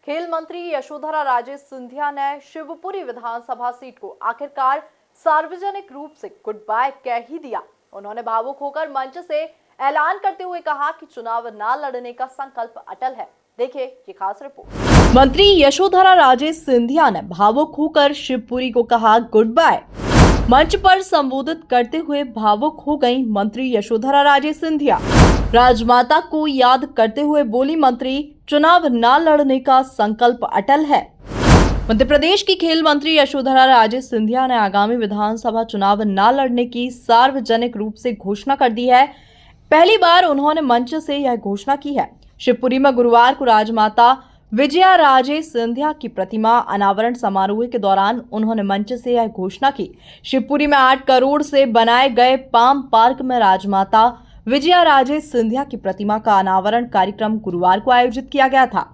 खेल मंत्री यशोधरा राजे सिंधिया ने शिवपुरी विधानसभा सीट को आखिरकार सार्वजनिक रूप से गुड बाय कह ही दिया। उन्होंने भावुक होकर मंच से ऐलान करते हुए कहा कि चुनाव ना लड़ने का संकल्प अटल है। देखिए ये खास रिपोर्ट। मंत्री यशोधरा राजे सिंधिया ने भावुक होकर शिवपुरी को कहा गुड बाय। मंच पर संबोधित करते हुए भावुक हो गई मंत्री यशोधरा राजे सिंधिया। राजमाता को याद करते हुए बोली मंत्री, चुनाव न लड़ने का संकल्प अटल है। मध्य प्रदेश की खेल मंत्री यशोधरा राजे सिंधिया ने आगामी विधानसभा चुनाव न लड़ने की सार्वजनिक रूप से घोषणा कर दी है। पहली बार उन्होंने मंच से यह घोषणा की है। शिवपुरी में गुरुवार को राजमाता विजया राजे सिंधिया की प्रतिमा अनावरण समारोह के दौरान उन्होंने मंच से यह घोषणा की। शिवपुरी में 8 करोड़ से बनाए गए पाम पार्क में राजमाता विजया राजे सिंधिया की प्रतिमा का अनावरण कार्यक्रम गुरुवार को आयोजित किया गया था।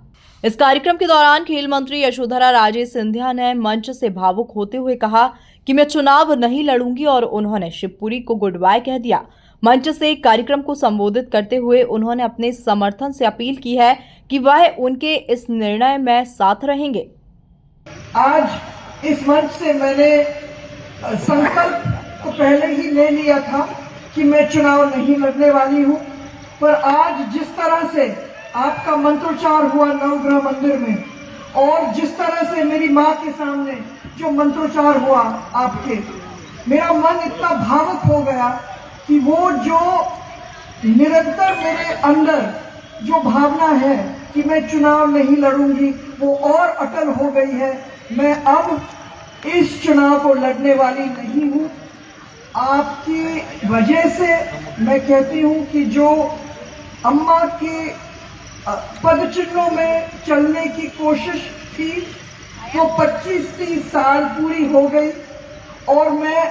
इस कार्यक्रम के दौरान खेल मंत्री यशोधरा राजे सिंधिया ने मंच से भावुक होते हुए कहा कि मैं चुनाव नहीं लड़ूंगी और उन्होंने शिवपुरी को गुड बाय कह दिया। मंच से कार्यक्रम को संबोधित करते हुए उन्होंने अपने समर्थन से अपील की है कि वह उनके इस निर्णय में साथ रहेंगे। आज इस मंच से मैंने संकल्प को पहले ही ले लिया था कि मैं चुनाव नहीं लड़ने वाली हूं, पर आज जिस तरह से आपका मंत्रोच्चार हुआ नवग्रह मंदिर में और जिस तरह से मेरी मां के सामने जो मंत्रोच्चार हुआ आपके, मेरा मन इतना भावुक हो गया कि वो जो निरंतर मेरे अंदर जो भावना है कि मैं चुनाव नहीं लड़ूंगी वो और अटल हो गई है। मैं अब इस चुनाव को लड़ने वाली नहीं हूं। आपकी वजह से मैं कहती हूं कि जो अम्मा के पद चिन्हों में चलने की कोशिश थी वो 25-30 साल पूरी हो गई और मैं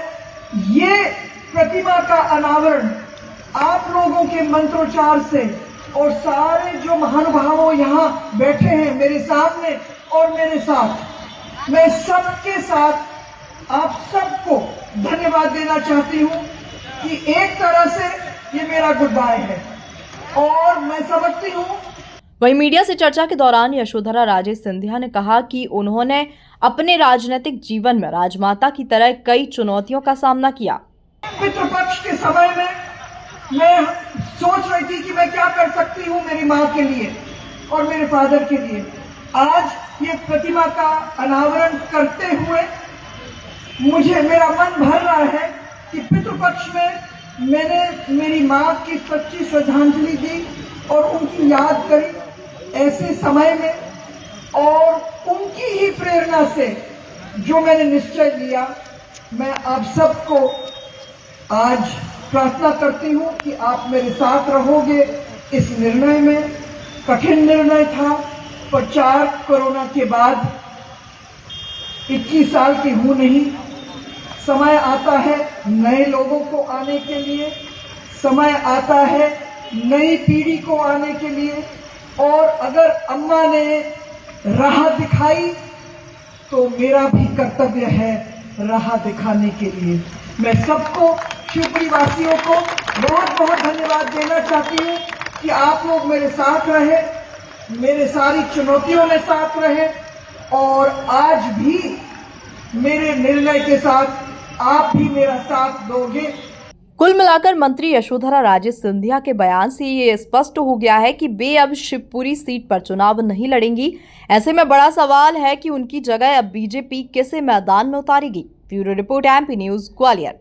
ये प्रतिमा का अनावरण आप लोगों के मंत्रोच्चार से और सारे जो महानुभावों यहाँ बैठे हैं मेरे सामने और मेरे साथ, मैं सबके साथ आप सबको धन्यवाद देना चाहती हूँ कि एक तरह से ये मेरा गुड बाय है और मैं समझती हूँ। वहीं मीडिया से चर्चा के दौरान यशोधरा राजे सिंधिया ने कहा कि उन्होंने अपने राजनीतिक जीवन में राजमाता की तरह कई चुनौतियों का सामना किया। पितृपक्ष के समय में मैं सोच रही थी कि मैं क्या कर सकती हूँ मेरी माँ के लिए और मेरे फादर के लिए। आज ये प्रतिमा का अनावरण करते हुए मुझे मेरा मन भर रहा है कि पितृपक्ष में मैंने मेरी माँ की सच्ची श्रद्धांजलि दी और उनकी याद करी ऐसे समय में, और उनकी ही प्रेरणा से जो मैंने निश्चय लिया, मैं आप सबको आज प्रार्थना करती हूँ कि आप मेरे साथ रहोगे इस निर्णय में। कठिन निर्णय था, पर 4 कोरोना के बाद 21 साल की हूँ नहीं। समय आता है नए लोगों को आने के लिए, समय आता है नई पीढ़ी को आने के लिए, और अगर अम्मा ने राह दिखाई तो मेरा भी कर्तव्य है राह दिखाने के लिए। मैं सबको, शिवपुरी वासियों को बहुत बहुत धन्यवाद देना चाहती हूँ कि आप लोग मेरे साथ रहे, मेरे सारी चुनौतियों में साथ रहे और आज भी मेरे निर्णय के साथ आप भी मेरा साथ दोगे। कुल मिलाकर मंत्री यशोधरा राजे सिंधिया के बयान से ये स्पष्ट हो गया है कि वे अब शिवपुरी सीट पर चुनाव नहीं लड़ेंगी। ऐसे में बड़ा सवाल है कि उनकी जगह अब बीजेपी किसे मैदान में उतारेगी। Bureau report, MP news, Gwalior.